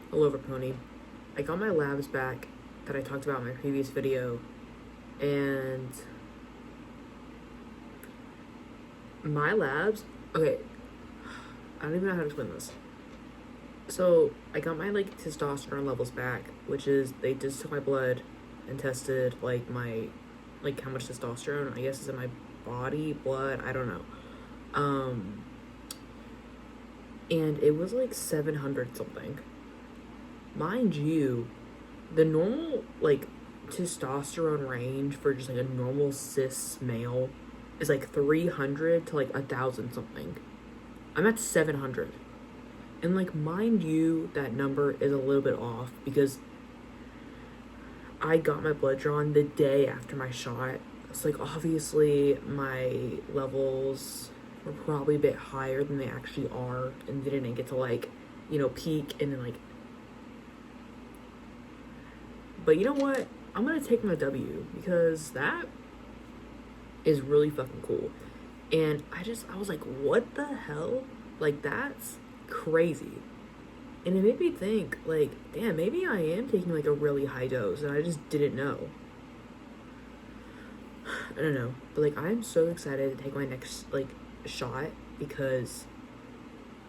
Hello, Pony. I got my labs back that I talked about in my previous video, and my labs. Okay, I don't even know how to explain this. So I got my testosterone levels back, which is they just took my blood and tested my how much testosterone I guess is in my body, blood. I don't know. Um, and it was like 700 something. Mind you, the normal testosterone range for just like a normal cis male is like 300 to like 1,000 something. I'm at 700. And mind you, that number is a little bit off because I got my blood drawn the day after my shot. So obviously my levels were probably a bit higher than they actually are, and they didn't get to peak and then but you know what? I'm gonna take my W because that is really fucking cool. And I was like, what the hell? That's crazy. And it made me think, damn, maybe I am taking a really high dose and I just didn't know. I don't know. But I'm so excited to take my next shot because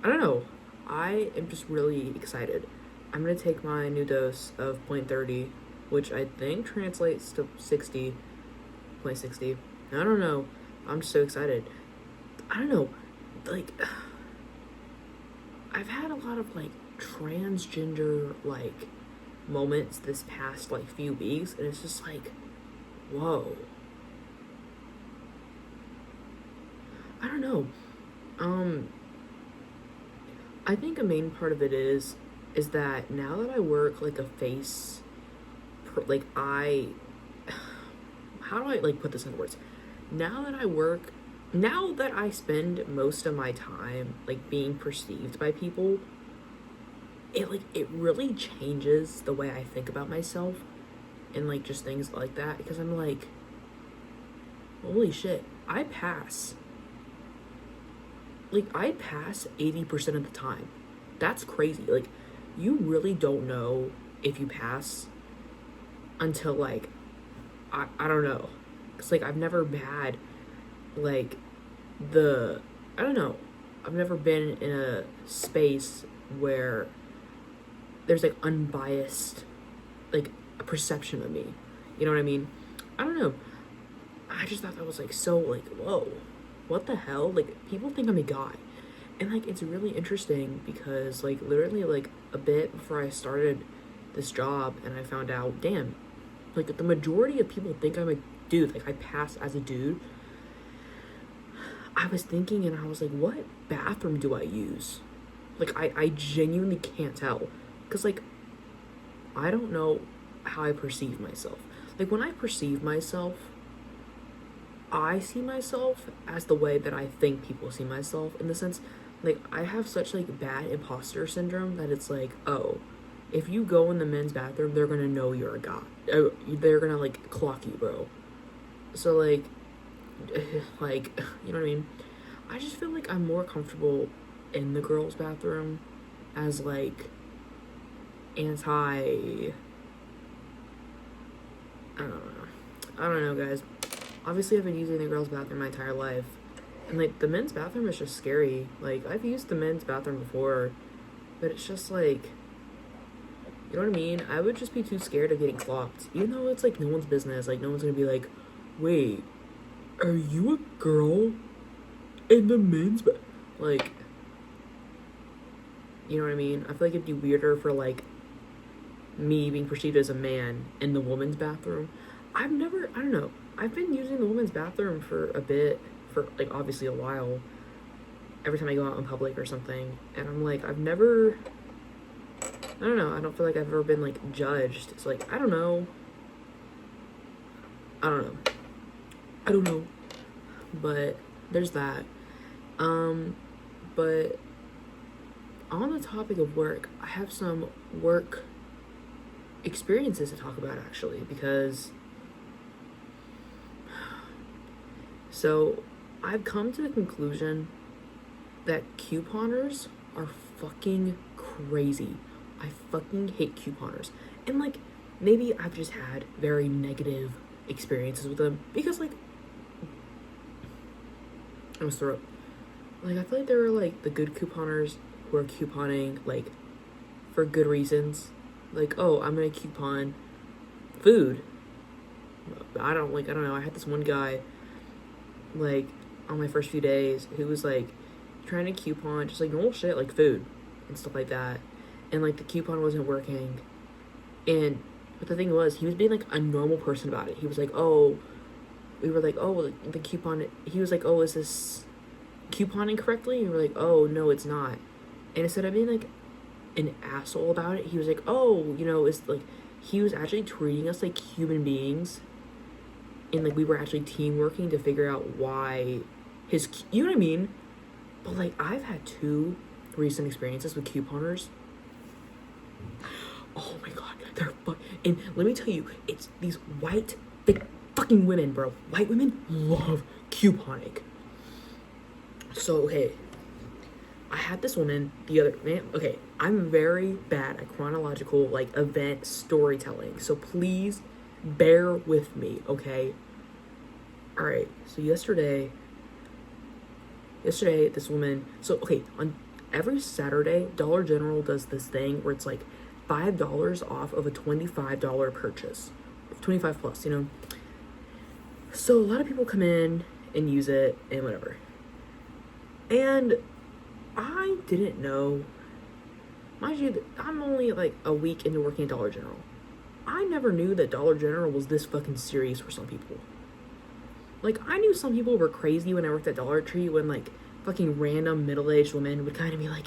I don't know. I am just really excited. I'm gonna take my new dose of 0.30, which I think translates to 60.60. I don't know. I'm just so excited. I don't know. I've had a lot of transgender moments this past few weeks, and it's just whoa. I don't know. I think a main part of it is that now that I work a face, I, how do I put this into words? Now that I spend most of my time being perceived by people, it really changes the way I think about myself and just things like that, because I'm holy shit, I pass 80% of the time. That's crazy. You really don't know if you pass until I don't know, because I've never had I don't know, I've never been in a space where there's unbiased a perception of me, you know what I mean? I don't know, I just thought that was so whoa, what the hell, people think I'm a guy. And it's really interesting because literally a bit before I started this job and I found out, damn, the majority of people think I'm a dude, I pass as a dude. I was thinking and I was what bathroom do I use? I genuinely can't tell, because I don't know how I perceive myself. When I perceive myself, I see myself as the way that I think people see myself, in the sense I have such bad imposter syndrome that it's oh, if you go in the men's bathroom, they're gonna know you're a guy. They're gonna clock you, bro. So you know what I mean? I just feel I'm more comfortable in the girls' bathroom as anti. I don't know, guys. Obviously, I've been using the girls' bathroom my entire life, and the men's bathroom is just scary. I've used the men's bathroom before, but it's just you know what I mean? I would just be too scared of getting clocked, even though it's no one's business. No one's gonna be wait, are you a girl in the men's you know what I mean? I feel it'd be weirder for me being perceived as a man in the woman's bathroom. I don't know, I've been using the women's bathroom for a bit, for obviously a while, every time I go out in public or something, and I'm I've never, I don't know, I don't feel I've ever been judged. It's I don't know, but there's that. But on the topic of work, I have some work experiences to talk about, actually, because so I've come to the conclusion that couponers are fucking crazy. I fucking hate couponers. And like, maybe I've just had very negative experiences with them because like, I was throw like I feel like there were like the good couponers who are couponing like for good reasons. Like, oh, I'm gonna coupon food. I don't know. I had this one guy like on my first few days who was like trying to coupon just like normal shit like food and stuff like that. And like the coupon wasn't working. And but the thing was, he was being like a normal person about it. He was like, oh, we were like, oh, the coupon. He was like, oh, is this couponing correctly? And we were like, oh, no, it's not. And instead of being like an asshole about it, he was like, oh, you know, it's like, he was actually treating us like human beings. And like we were actually team working to figure out why you know what I mean? But like I've had 2 recent experiences with couponers. Oh my god, and let me tell you, it's these white, big fucking women, bro. White women love couponing. So, okay, I had this woman the other, man, okay, I'm very bad at chronological, like, event storytelling, so please bear with me, okay? Alright, so yesterday, this woman, so, okay, on every Saturday, Dollar General does this thing where it's, like, $5 off of a $25 purchase. 25 plus, you know? So a lot of people come in and use it and whatever. And I didn't know, mind you, I'm only like a week into working at Dollar General. I never knew that Dollar General was this fucking serious for some people. Like, I knew some people were crazy when I worked at Dollar Tree when like fucking random middle-aged women would kind of be like,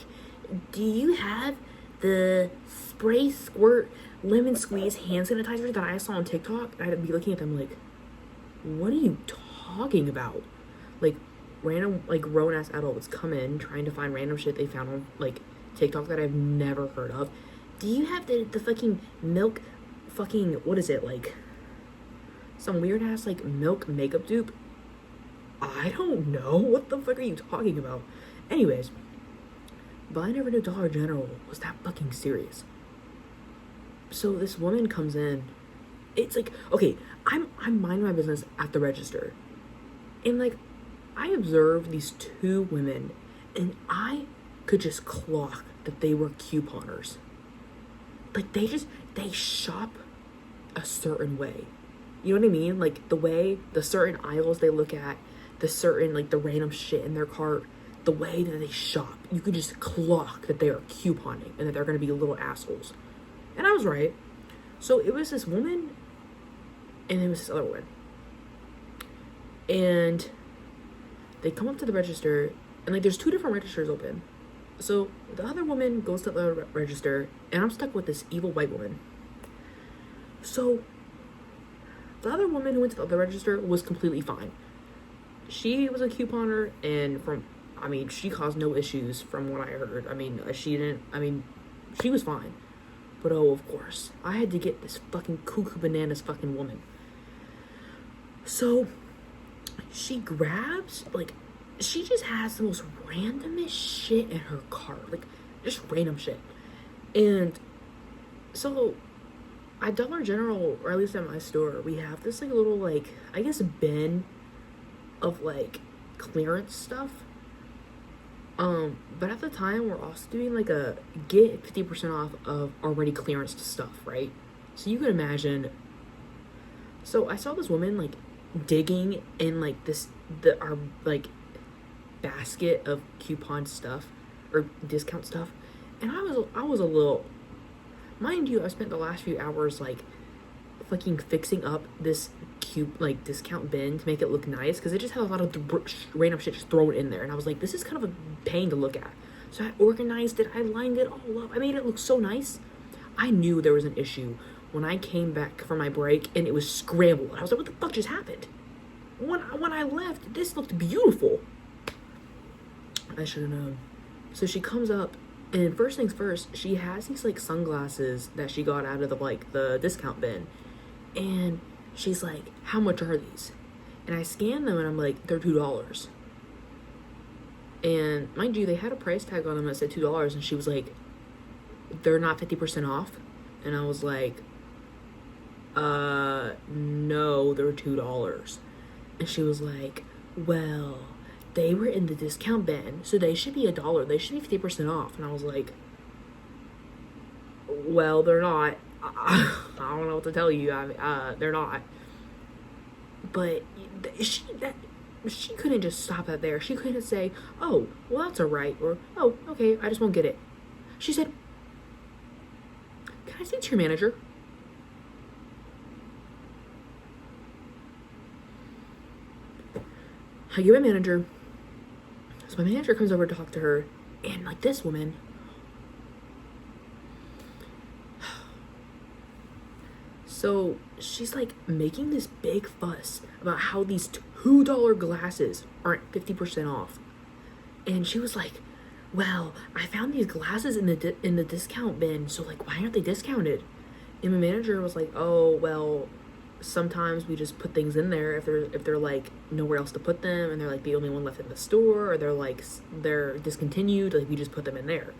do you have the spray squirt lemon squeeze hand sanitizer that I saw on TikTok? And I'd be looking at them like, what are you talking about? Like, random, like, grown-ass adults come in trying to find random shit they found on, like, TikTok that I've never heard of. Do you have the fucking milk fucking, what is it, like, some weird-ass, like, milk makeup dupe? I don't know. What the fuck are you talking about? Anyways, but I never knew Dollar General was that fucking serious. So this woman comes in. It's like, okay, I'm minding my business at the register. And like, I observed these 2 women and I could just clock that they were couponers. Like they shop a certain way. You know what I mean? Like the certain aisles they look at, the certain, like the random shit in their cart, the way that they shop, you could just clock that they are couponing and that they're going to be little assholes. And I was right. So it was this woman and it was this other one. And they come up to the register and like there's 2 different registers open. So the other woman goes to the register and I'm stuck with this evil white woman. So the other woman who went to the other register was completely fine. She was a couponer and she caused no issues from what I heard. She was fine. But oh, of course, I had to get this fucking cuckoo bananas fucking woman. So, she grabs, like, she just has the most randomest shit in her cart. Like, just random shit. And so, at Dollar General, or at least at my store, we have this, like, little, like, I guess bin of, like, clearance stuff. But at the time, we're also doing, like, a get 50% off of already clearanced stuff, right? So you can imagine. So I saw this woman, like, digging in, like, our, like, basket of coupon stuff, or discount stuff, and I was a little, mind you, I spent the last few hours, like, fucking fixing up this discount bin to make it look nice, because it just had a lot of random shit just thrown in there, and I was like, this is kind of a pain to look at. So I organized it, I lined it all up, I made it look so nice. I knew there was an issue when I came back from my break and it was scrambled. I was like, what the fuck just happened? When I left, this looked beautiful. I should have known. So she comes up, and first things first, she has these, like, sunglasses that she got out of the discount bin. And she's like, how much are these? And I scanned them, and I'm like, they're $2. And mind you, they had a price tag on them that said $2, and she was like, they're not 50% off. And I was like, no, they're $2. And she was like, well, they were in the discount bin, so they should be $1. They should be 50% off. And I was like, well, they're not. I don't know what to tell you. They're not. But she couldn't just stop that there. She couldn't say, oh, well, that's alright, or, oh, okay, I just won't get it. She said, can I speak to your manager? I get my manager. So my manager comes over to talk to her, and like this woman, so she's like making this big fuss about how these $2 glasses aren't 50% off. And she was like, well, I found these glasses in the discount bin, so like, why aren't they discounted? And my manager was like, oh, well, sometimes we just put things in there if they're like nowhere else to put them, and they're like the only one left in the store, or they're discontinued, like we just put them in there.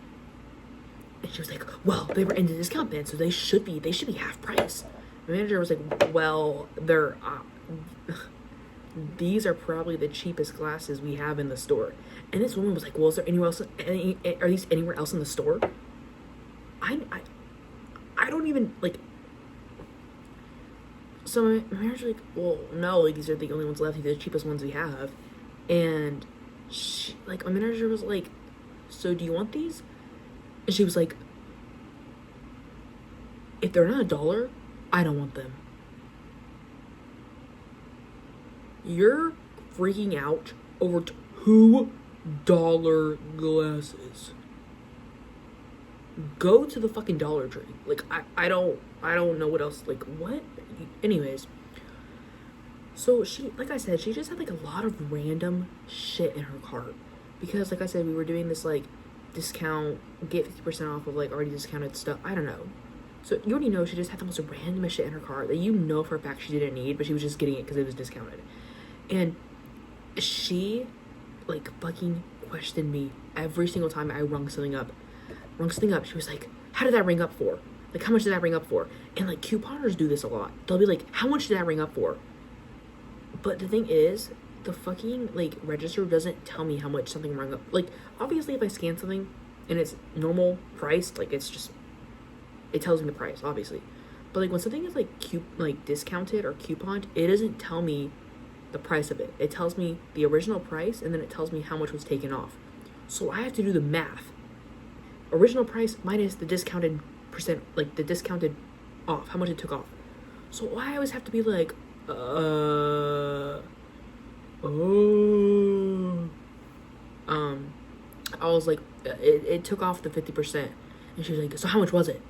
And she was like, well, they were in the discount bin, so they should be half price. My manager was like, well, they're these are probably the cheapest glasses we have in the store. And this woman was like, well, is there anywhere else? Are these anywhere else in the store? I don't even like. So my manager's like, well, no, like these are the only ones left. These are the cheapest ones we have. And she, like, my manager was like, so do you want these? And she was like, if they're not $1, I don't want them. You're freaking out over $2 glasses. Go to the fucking Dollar Tree. Like, I don't know what else. Like, what? Anyways. So she, like I said, she just had like a lot of random shit in her cart. Because like I said, we were doing this like discount, get 50% off of like already discounted stuff. I don't know. So you already know she just had the most random shit in her cart that you know for a fact she didn't need, but she was just getting it because it was discounted. And she like fucking questioned me every single time I rung something up. She was like, how did that ring up for? Like, how much did that ring up for? And like couponers do this a lot. They'll be like, how much did that ring up for? But the thing is, the fucking like register doesn't tell me how much something rung up. Like, obviously if I scan something and it's normal price, like it's just, it tells me the price, obviously. But like when something is like discounted or couponed, it doesn't tell me the price of it. It tells me the original price, and then it tells me how much was taken off. So I have to do the math. Original price minus the discounted percent, like the discounted off, how much it took off. So I always have to be like, I was like, it took off the 50%. And she was like, so how much was it?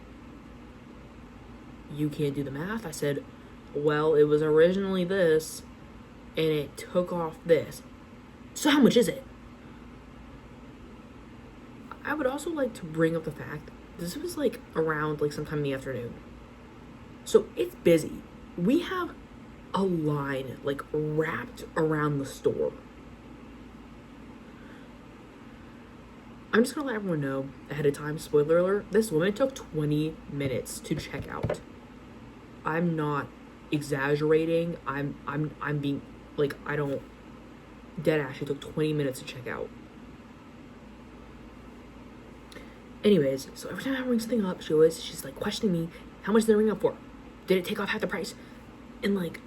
You can't do the math. I said, well, it was originally this, and it took off this. So how much is it? I would also like to bring up the fact this was like around like sometime in the afternoon. So it's busy. We have a line like wrapped around the store. I'm just gonna let everyone know ahead of time, spoiler alert, this woman took 20 minutes to check out. I'm not exaggerating. I'm being like, I don't dead ass. She took 20 minutes to check out. Anyways, so every time I ring something up, she's like questioning me, how much did it ring up for? Did it take off half the price? And like,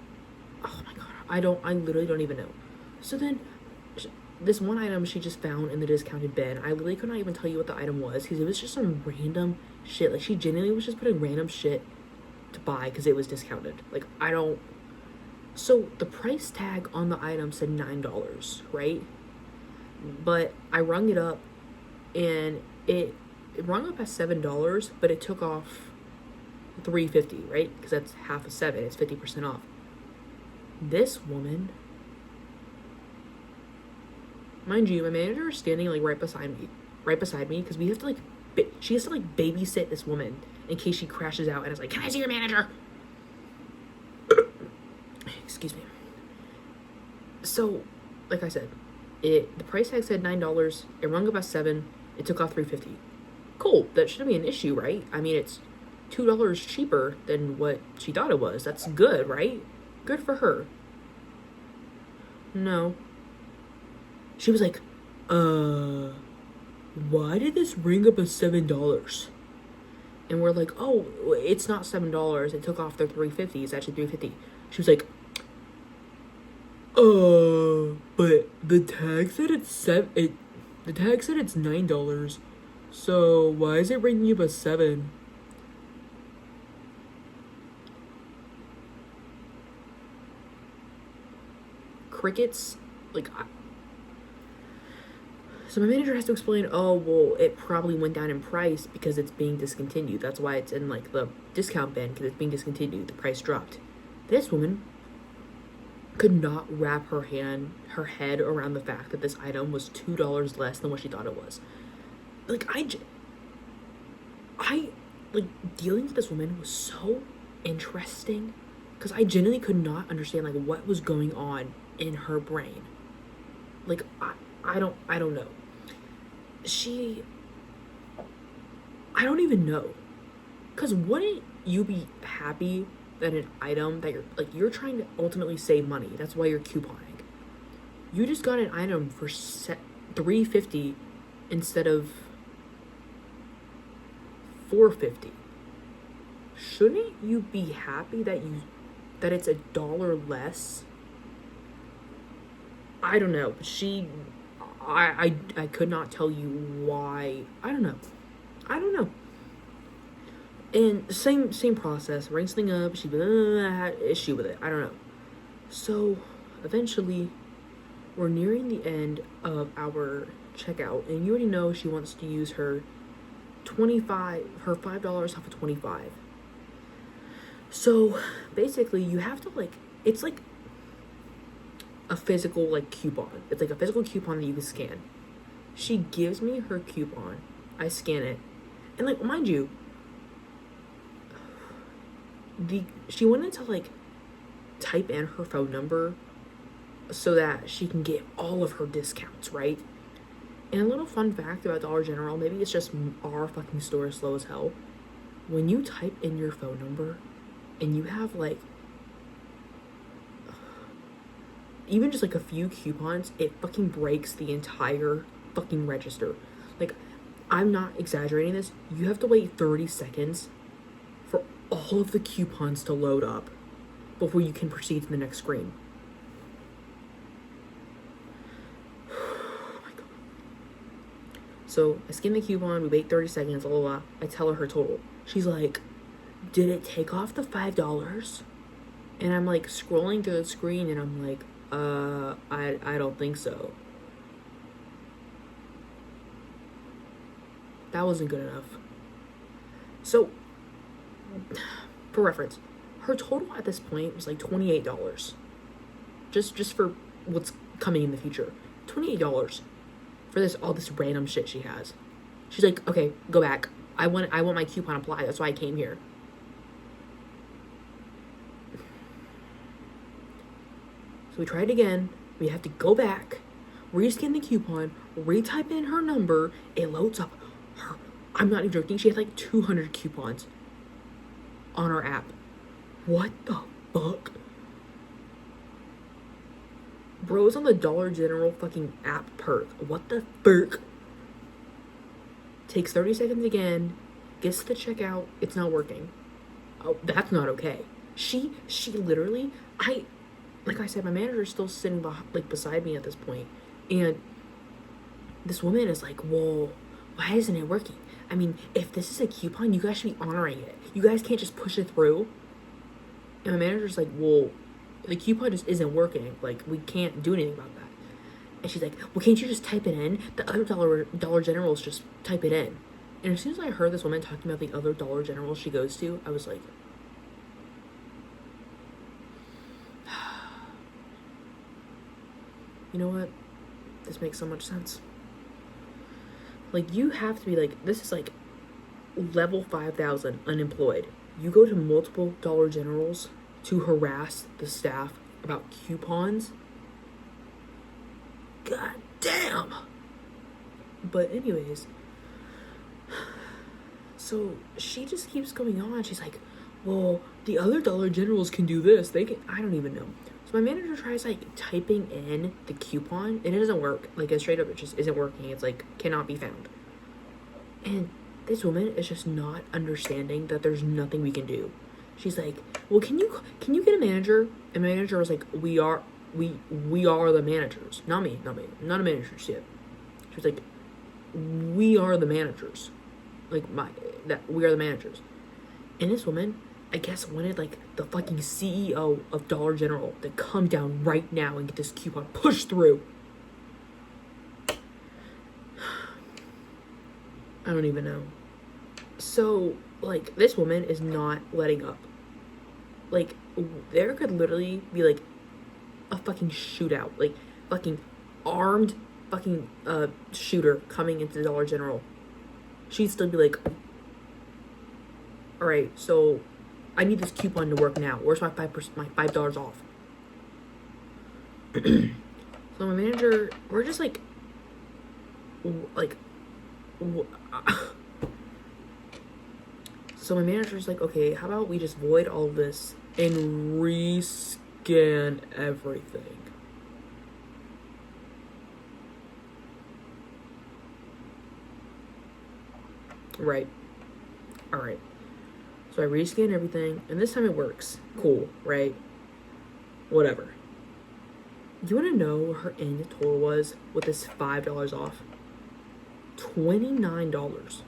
oh my god, I literally don't even know. So then, this one item she just found in the discounted bin, I literally could not even tell you what the item was, because it was just some random shit. Like, she genuinely was just putting random shit to buy because it was discounted. Like, so the price tag on the item said $9, right? But I rung it up, and it rung up at $7, but it took off $3.50, right? Because that's half of $7. It's 50% off. This woman, mind you, my manager is standing like right beside me, because we have to like, she has to like babysit this woman in case she crashes out and is like, can I see your manager? Excuse me. So, like I said, the price tag said $9. It rung up at $7. It took off $3.50. Cool. That shouldn't be an issue, right? I mean, it's $2 cheaper than what she thought it was. That's good, right? Good for her. No. She was like, why did this ring up as $7? And we're like, oh, it's not $7. It took off their $3.50. It's actually $3.50. She was like, but the tag said the tag said it's $9. So why is it ringing up as 7? Crickets, like, so my manager has to explain, oh, well, it probably went down in price because it's being discontinued. That's why it's in, like, the discount bin, because it's being discontinued. The price dropped. This woman could not wrap her head around the fact that this item was $2 less than what she thought it was. Like, like, dealing with this woman was so interesting, because I genuinely could not understand, like, what was going on in her brain. Like, I don't know. I don't even know. Because wouldn't you be happy that an item that you're trying to ultimately save money? That's why you're couponing. You just got an item for $3.50 instead of $4.50. Shouldn't you be happy that it's $1 less? I don't know. I could not tell you why. I don't know. And same process. Ring something up. She had issue with it. I don't know. So eventually, we're nearing the end of our checkout, and you already know she wants to use her $5 off of 25. So basically, you have to, like, it's like a physical, like, coupon. It's like a physical coupon that you can scan. She gives me her coupon. I scan it. And, like, mind you, she wanted to, like, type in her phone number so that she can get all of her discounts, right? And a little fun fact about Dollar General, maybe it's just our fucking store is slow as hell. When you type in your phone number and you have, like, even just, like, a few coupons, it fucking breaks the entire fucking register. Like, I'm not exaggerating this. You have to wait 30 seconds for all of the coupons to load up before you can proceed to the next screen. Oh my God. So I scan the coupon, we wait 30 seconds, blah, blah, blah. I tell her total. She's like, did it take off the $5? And I'm, like, scrolling through the screen, and I'm like, I don't think so. That wasn't good enough. So, for reference, her total at this point was like $28. Just for what's coming in the future. $28 for all this random shit she has. She's like, okay, go back. I want my coupon applied. That's why I came here. So we tried again. We have to go back, rescan the coupon, retype in her number. It loads up her. I'm not even joking. She had like 200 coupons on our app. What the fuck? Bro's on the Dollar General fucking app perk. What the fuck? Takes 30 seconds again. Gets to the checkout. It's not working. Oh, that's not okay. She literally, like I said, my manager's still sitting beside me at this point, and this woman is like, "Whoa, why isn't it working? I mean, if this is a coupon, you guys should be honoring it. You guys can't just push it through." And my manager's like, "Well, the coupon just isn't working. Like, we can't do anything about that." And she's like, "Well, can't you just type it in? The other Dollar Generals just type it in." And as soon as I heard this woman talking about the other Dollar General she goes to, I was like, you know what? This makes so much sense. Like, you have to be like, this is like level 5,000 unemployed. You go to multiple Dollar Generals to harass the staff about coupons. God damn. But anyways, So she just keeps going on. She's like, well, the other Dollar Generals can do this. They can, I don't even know. So my manager tries like typing in the coupon and it doesn't work. Like, it straight up, it just isn't working. It's like, cannot be found. And this woman is just not understanding that there's nothing we can do. She's like, well, can you get a manager? And my manager was like, we are the managers. Not me. Not a manager yet. She was like, we are the managers. Like, we are the managers. And this woman, I guess, wanted like the fucking CEO of Dollar General to come down right now and get this coupon pushed through. I don't even know. So, like, this woman is not letting up. Like, there could literally be like a fucking shootout, like fucking armed fucking shooter coming into the Dollar General. She'd still be like, all right, so I need this coupon to work now. Where's my $5 off? So my manager, we're just like so my manager's like, okay, how about we just void all of this and rescan everything? Right. Alright. So I rescan everything, and this time it works. Cool, right? Whatever. You wanna know what her end total was with this $5 off? $29.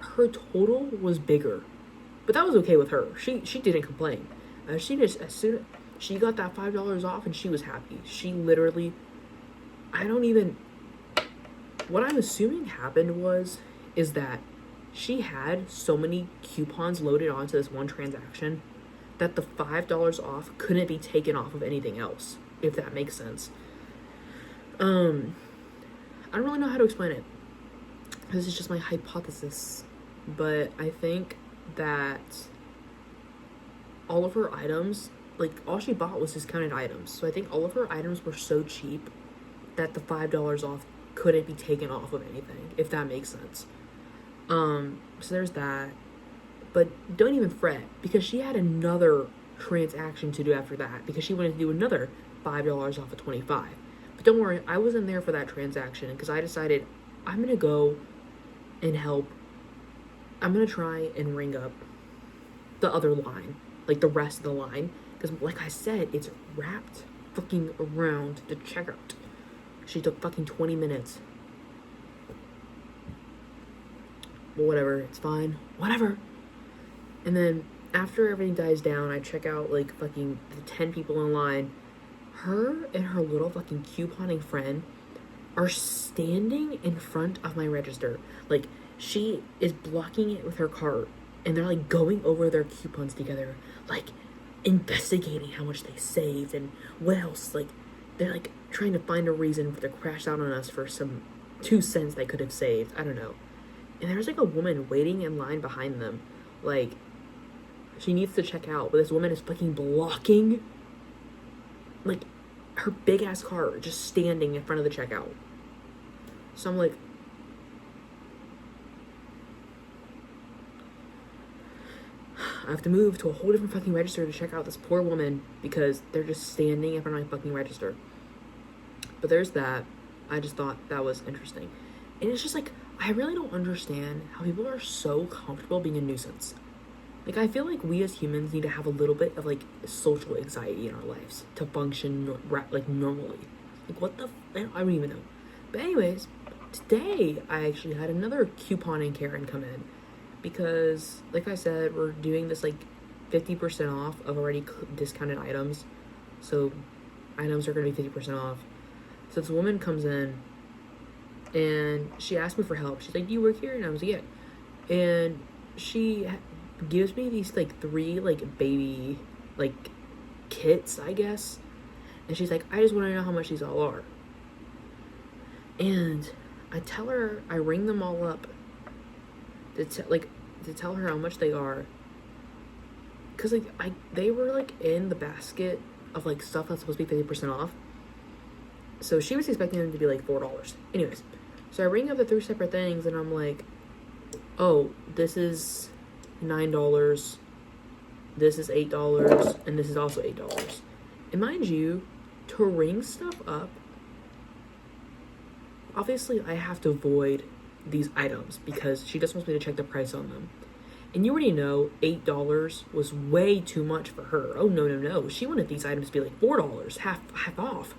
Her total was bigger, but that was okay with her. She didn't complain. She just, as soon as she got that $5 off, and she was happy. She literally, what I'm assuming happened is that she had so many coupons loaded onto this one transaction that the $5 off couldn't be taken off of anything else, if that makes sense. I don't really know how to explain it. This is just my hypothesis. But I think that all of her items, like, all she bought was discounted items. So I think all of her items were so cheap that the $5 off couldn't be taken off of anything, if that makes sense. So there's that. But don't even fret, because she had another transaction to do after that, because she wanted to do another $5 off of 25. But don't worry, I wasn't there for that transaction, because I decided I'm going to go and help. I'm going to try and ring up the other line, like the rest of the line, because like I said, it's wrapped fucking around the checkout. She took fucking 20 minutes. But whatever, it's fine. Whatever. And then after everything dies down, I check out like fucking the 10 people in line. Her and her little fucking couponing friend are standing in front of my register. Like, she is blocking it with her cart, and they're like going over their coupons together, like investigating how much they saved and what else. Like, they're like trying to find a reason to crash out on us for some 2 cents they could have saved. I don't know. And there's like a woman waiting in line behind them. Like, she needs to check out, but this woman is fucking blocking, like, her big ass cart just standing in front of the checkout. So I'm like, I have to move to a whole different fucking register to check out this poor woman because they're just standing in front of my fucking register. But there's that. I just thought that was interesting. And it's just like, I really don't understand how people are so comfortable being a nuisance. Like, I feel like we as humans need to have a little bit of, like, social anxiety in our lives to function, like, normally. Like, what the I don't even know. But anyways, today I actually had another couponing Karen come in. Because, like I said, we're doing this, like, 50% off of already discounted items. So, items are going to be 50% off. So, this woman comes in, and she asked me for help. She's like, do you work here? And I was like, yeah. And she gives me these, like, 3, like, baby, like, kits, I guess. And she's like, I just want to know how much these all are. And I tell her, I ring them all up to tell her how much they are, because like they were like in the basket of like stuff that's supposed to be 50% off, so she was expecting them to be like $4. Anyways, So I ring up the 3 separate things and I'm like, oh, this is $9, this is $8, and this is also $8. And mind you, to ring stuff up, obviously I have to void these items because she just wants me to check the price on them. And you already know $8 was way too much for her. Oh, no. She wanted these items to be like $4, half off.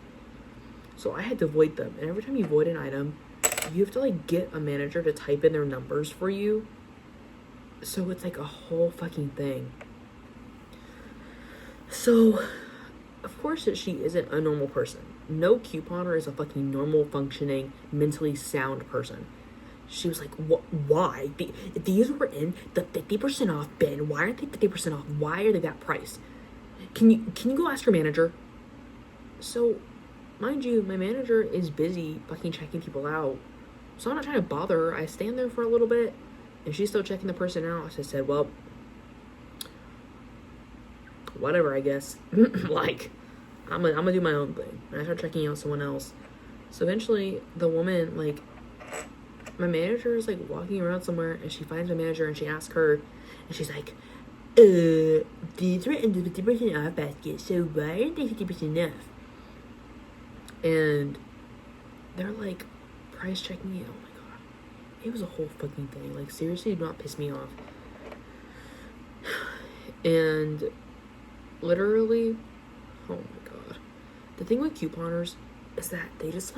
So I had to void them. And every time you void an item, you have to like get a manager to type in their numbers for you. So it's like a whole fucking thing. So, of course that she isn't a normal person. No couponer is a fucking normal, functioning, mentally sound person. She was like, why? These were in the 50% off bin. Why aren't they 50% off? Why are they that price? Can you go ask your manager? So, mind you, my manager is busy fucking checking people out. So I'm not trying to bother her. I stand there for a little bit, and she's still checking the person out. So I said, well, whatever, I guess. Like, I'm gonna do my own thing. And I start checking out someone else. So eventually, the woman, like, my manager is, like, walking around somewhere, and she finds my manager, and she asks her, and she's like, these were in the 50% off basket, so why aren't they 50% off? And they're, like, price checking me. Oh, my God. It was a whole fucking thing. Like, seriously, do not piss me off. And literally, oh, my God. The thing with couponers is that they just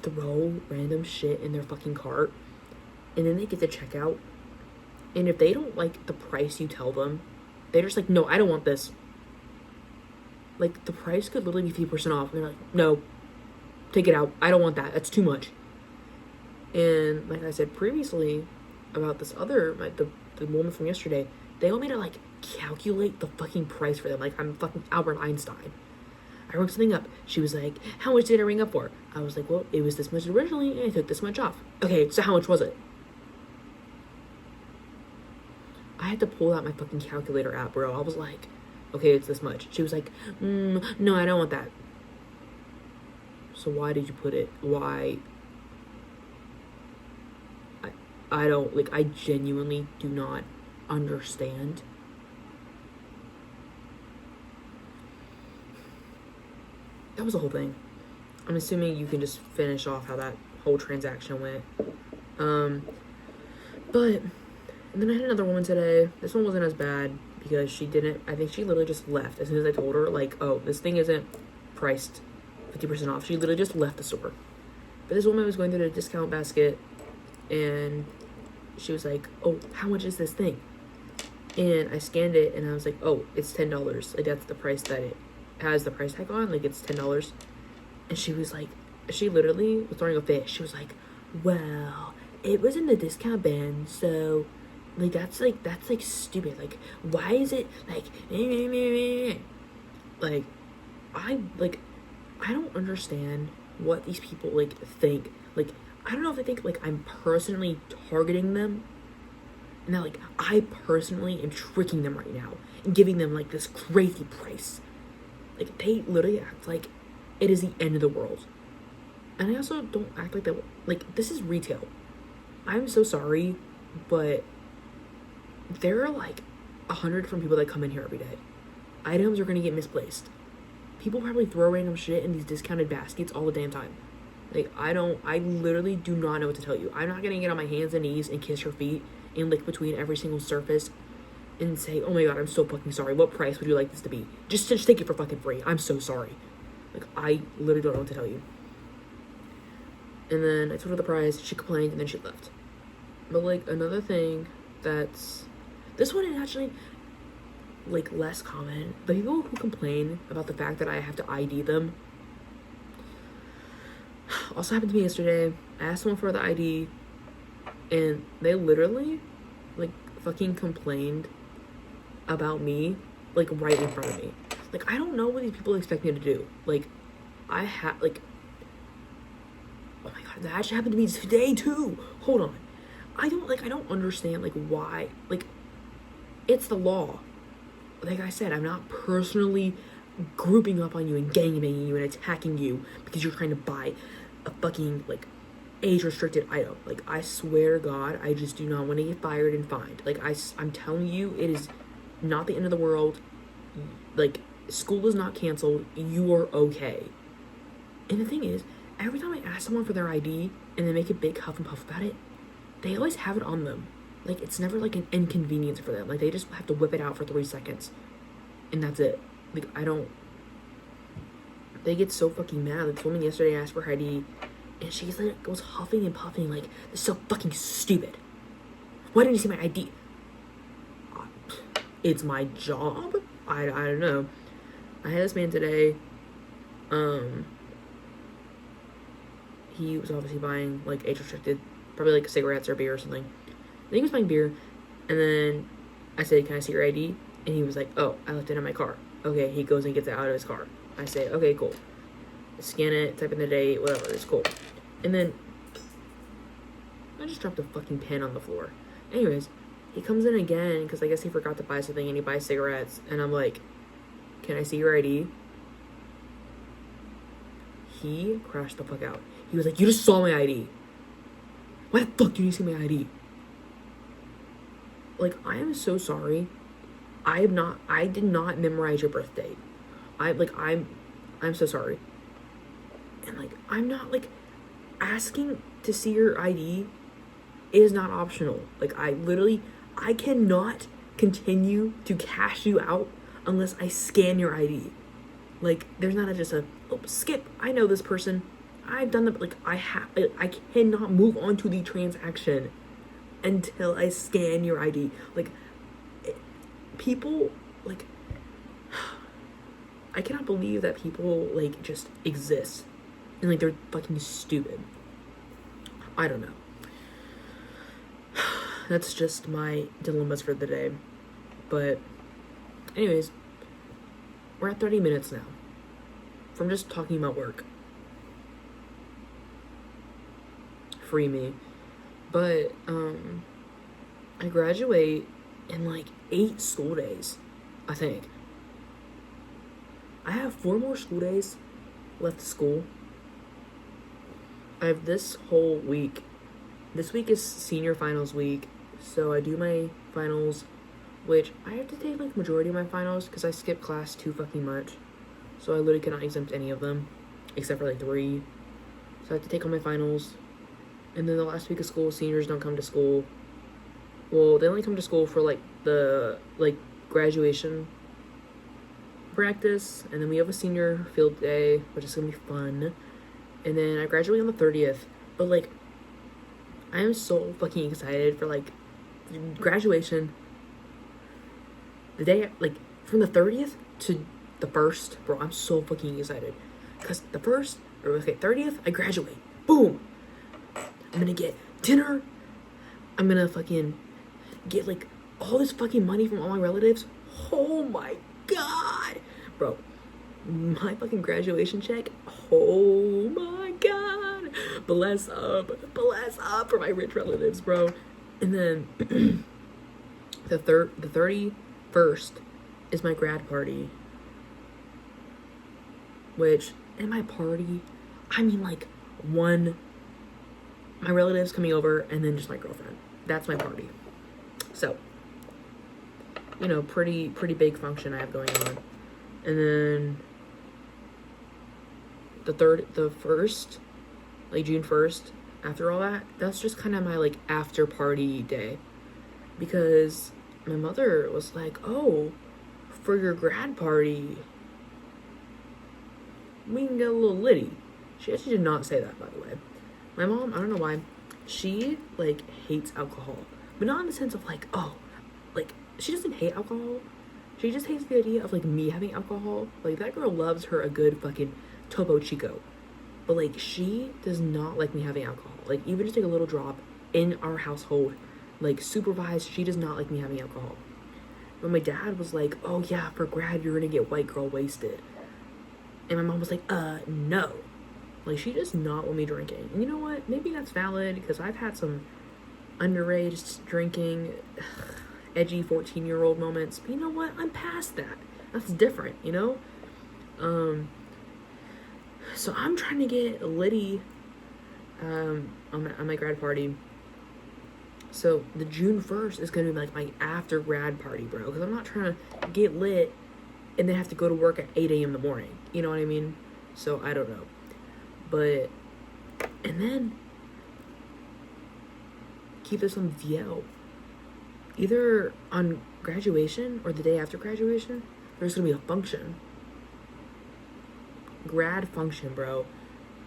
throw random shit in their fucking cart, and then they get to checkout, and if they don't like the price you tell them, they're just like, no, I don't want this. Like, the price could literally be 50% off, and they're like, no, take it out. I don't want that. That's too much. And like I said previously about this other, the woman from yesterday, they want me to like calculate the fucking price for them. Like I'm fucking Albert Einstein. I rung something up. She was like, how much did I ring up for? I was like, well, it was this much originally, and I took this much off. Okay, so how much was it? I had to pull out my fucking calculator app, bro. I was like, okay, it's this much. She was like, no, I don't want that. So why did you put it? Why? I don't, like, I genuinely do not understand. That was the whole thing. I'm assuming you can just finish off how that whole transaction went. But, and then I had another woman today. This one wasn't as bad because she didn't, I think she literally just left as soon as I told her, like, oh, this thing isn't priced 50% off. She literally just left the store. But this woman was going through the discount basket, and she was like, oh, how much is this thing? And I scanned it, and I was like, oh, it's $10. Like, that's the price that it has the price tag on. Like, it's $10. And she was like, she literally was throwing a fit. She was like, well, it was in the discount bin, so, like, that's stupid. Like, why is it, like, like, I don't understand what these people, like, think. Like, I don't know if they think, like, I'm personally targeting them, and that, like, I personally am tricking them right now and giving them, like, this crazy price. Like, they literally act like it is the end of the world. And I also don't act like that, like, this is retail. I'm so sorry, but there are, like, 100 different people that come in here every day. Items are gonna get misplaced. People probably throw random shit in these discounted baskets all the damn time. Like, I literally do not know what to tell you. I'm not gonna get on my hands and knees and kiss your feet and lick between every single surface and say, oh my God, I'm so fucking sorry. What price would you like this to be? Just take it for fucking free. I'm so sorry. Like, I literally don't know what to tell you. And then I told her the price, she complained, and then she left. But, like, another thing that's, this one is actually, like, less common. The people who complain about the fact that I have to ID them also happened to me yesterday. I asked someone for the ID, and they literally, like, fucking complained about me, like, right in front of me. Like, I don't know what these people expect me to do. Like, like, oh my God, that actually happened to me today, too. Hold on. I don't understand, like, why. Like, it's the law. Like I said, I'm not personally grouping up on you and gangbanging you and attacking you because you're trying to buy a fucking, like, age-restricted item. Like, I swear to God, I just do not want to get fired and fined. Like, I'm telling you, it is not the end of the world. Like, school is not canceled. You are okay. And the thing is, every time I ask someone for their ID and they make a big huff and puff about it, they always have it on them. Like, it's never, like, an inconvenience for them. Like, they just have to whip it out for 3 seconds. And that's it. Like, they get so fucking mad. Like, this woman yesterday asked for her ID, and she like goes huffing and puffing like, this is so fucking stupid. Why didn't you see my ID? It's my job? I don't know. I had this man today. He was obviously buying, like, age-restricted, probably, like, cigarettes or beer or something. I think he was buying beer, and then I said, can I see your ID? And he was like, oh, I left it in my car. Okay, he goes and gets it out of his car. I say, okay, cool. Scan it, type in the date, whatever, it's cool. And then I just dropped a fucking pen on the floor. Anyways, he comes in again, because I guess he forgot to buy something, and he buys cigarettes, and I'm like, can I see your ID? He crashed the fuck out. He was like, you just saw my ID. Why the fuck did you see my ID? Like, I am so sorry. I did not memorize your birth date. I'm so sorry. And, like, I'm not, like, asking to see your ID is not optional. Like, I cannot continue to cash you out unless I scan your ID. Like, there's not just a, oh, skip, I know this person. I've done the, like, I cannot move on to the transaction until I scan your ID. Like, people, like, I cannot believe that people, like, just exist. And, like, they're fucking stupid. I don't know. That's just my dilemmas for the day. But, anyways, we're at 30 minutes now from just talking about work. Free me. But, I graduate in, like, 8 school days, I think. I have 4 more school days left of school. I have this whole week. This week is senior finals week, so I do my finals, which I have to take, like, majority of my finals because I skipped class too fucking much. So I literally cannot exempt any of them, except for, like, 3. So I have to take all my finals. And then the last week of school, seniors don't come to school. Well, they only come to school for, like, the, like, graduation practice. And then we have a senior field day, which is gonna be fun. And then I graduate on the 30th. But, like, I am so fucking excited for, like, graduation. The day, like, from the 30th to the 1st, bro, I'm so fucking excited. Because the 30th, I graduate. Boom! I'm gonna get dinner. I'm gonna fucking get, like, all this fucking money from all my relatives. Oh my god! Bro, my fucking graduation check. Oh my god! Bless up for my rich relatives, bro. And then the 31st is my grad party. Which, in my party, I mean, like, my relatives coming over, and then just my girlfriend. That's my party. So, you know, pretty big function I have going on. And then the 1st, like June 1st, after all that, that's just kind of my, like, after party day. Because my mother was like, oh, for your grad party, we can get a little litty. She actually did not say that, by the way. My mom, I don't know why, she, like, hates alcohol. But not in the sense of, like, oh, like, she doesn't hate alcohol. She just hates the idea of, like, me having alcohol. Like, that girl loves her a good fucking Topo Chico. But, like, she does not like me having alcohol. Like, even just, like, a little drop in our household, like, supervised, she does not like me having alcohol. But my dad was like, oh, yeah, for grad, you're gonna get white girl wasted. And my mom was like, no. Like, she does not want me drinking. And you know what? Maybe that's valid, because I've had some underage drinking, edgy 14-year-old moments. But you know what? I'm past that. That's different, you know? So I'm trying to get litty on my grad party. So the June 1st is gonna be like my after grad party, bro. Because I'm not trying to get lit and then have to go to work at 8 a.m. in the morning. You know what I mean? So I don't know. But, and then keep this on VL. Either on graduation or the day after graduation, there's gonna be a function. Grad function, bro.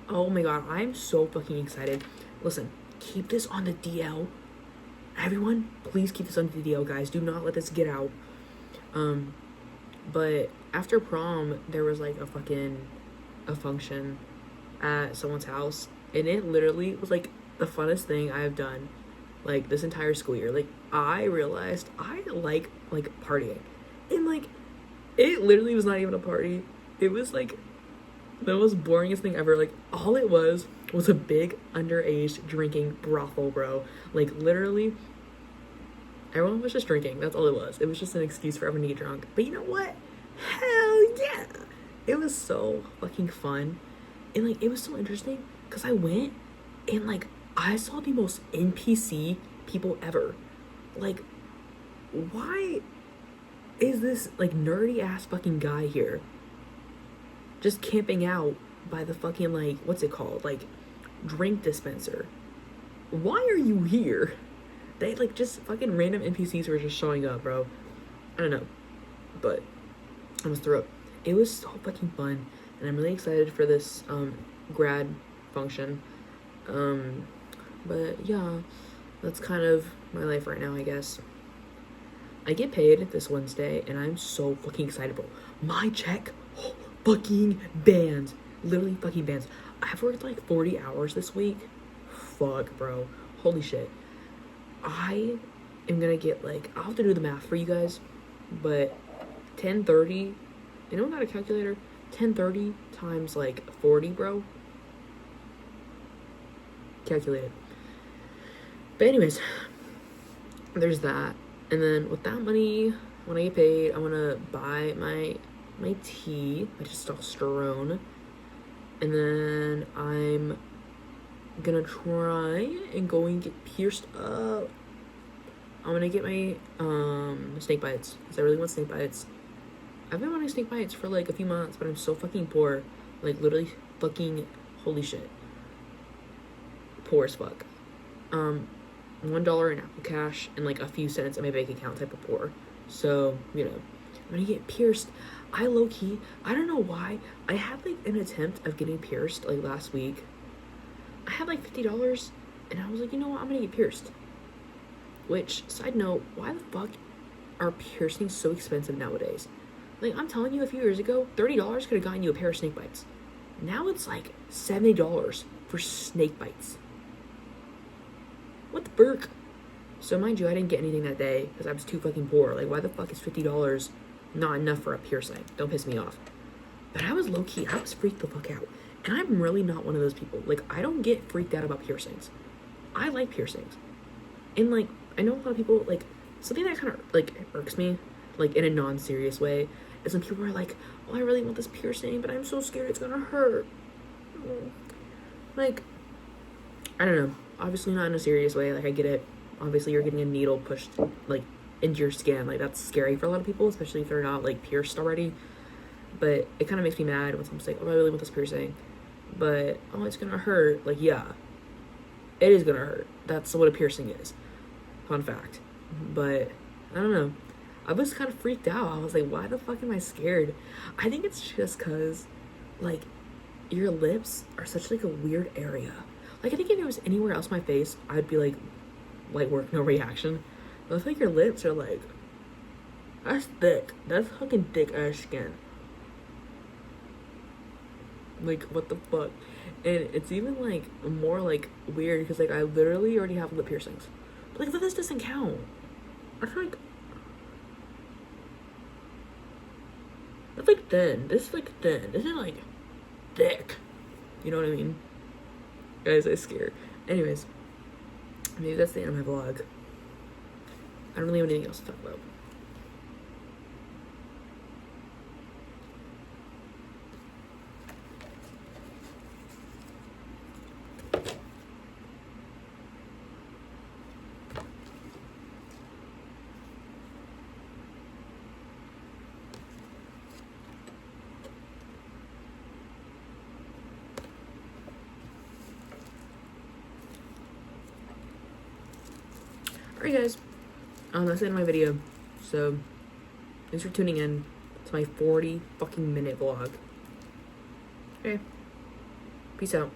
Oh my god, I'm so fucking excited. Listen, keep this on the DL. Everyone, please keep this on the DL, guys. Do not let this get out. But after prom, there was like a function at someone's house, and it literally was like the funnest thing I have done like this entire school year. Like, I realized I like partying, and like it literally was not even a party. It was like the most boringest thing ever. Like, all it was a big underage drinking brothel, bro. Like, literally everyone was just drinking. That's all it was. It was just an excuse for everyone to get drunk. But you know what? Hell yeah, it was so fucking fun. And like, it was so interesting because I went and like I saw the most NPC people ever. Like, why is this like nerdy ass fucking guy here just camping out by the fucking, like, what's it called, like, drink dispenser? Why are you here? They like just fucking random NPCs were just showing up, bro. I don't know, but I was through it. It was so fucking fun, and I'm really excited for this grad function. But yeah, that's kind of my life right now, I guess. I get paid this Wednesday, and I'm so fucking excited, bro. My check, fucking bands. Literally fucking bands. I've worked like 40 hours this week. Fuck, bro. Holy shit. I am gonna get like, I'll have to do the math for you guys, but 1030, anyone got a calculator? 1030 times like 40, bro. Calculate it. But anyways, there's that. And then with that money, when I get paid, I'm gonna buy my tea, my testosterone, and then I'm gonna try and go and get pierced up. I'm gonna get my snake bites, because I really want snake bites. I've been wanting snake bites for like a few months, but I'm so fucking poor. Like, literally fucking, holy shit, poor as fuck. $1 in Apple Cash and like a few cents in my bank account type of poor. So, you know, I'm gonna get pierced. I low-key, I don't know why, I had like an attempt of getting pierced like last week. I had like $50, and I was like, you know what, I'm gonna get pierced. Which, side note, why the fuck are piercings so expensive nowadays? Like, I'm telling you, a few years ago, $30 could have gotten you a pair of snake bites. Now it's like $70 for snake bites. What the burk? So mind you, I didn't get anything that day because I was too fucking poor. Like, why the fuck is $50 not enough for a piercing? Don't piss me off. But I was low-key, I was freaked the fuck out. And I'm really not one of those people. Like, I don't get freaked out about piercings. I like piercings. And like, I know a lot of people, like, something that kind of like irks me, like in a non-serious way, is when people are like, oh, I really want this piercing, but I'm so scared it's gonna hurt. Like, I don't know. Obviously not in a serious way. Like, I get it. Obviously, you're getting a needle pushed like into your skin. Like, that's scary for a lot of people, especially if they're not like pierced already. But it kind of makes me mad when someone's like, oh, I really want this piercing, but oh, it's gonna hurt. Like, yeah, it is gonna hurt. That's what a piercing is. Fun fact. But I don't know. I was kind of freaked out. I was like, why the fuck am I scared? I think it's just because, like, your lips are such like a weird area. Like, I think if it was anywhere else on my face, I'd be like work no reaction. But I feel like your lips are like, that's thick. That's fucking thick ass skin. Like, what the fuck? And it's even like more like weird because like I literally already have lip piercings. But like, this doesn't count. I feel like that's like thin. This is like thin. This is like thick. You know what I mean? Guys, I scare. Anyways, maybe that's the end of my vlog. I don't really have anything else to talk about. Alright, guys. That's the end of my video. So, thanks for tuning in to my 40 fucking minute vlog. Okay. Peace out.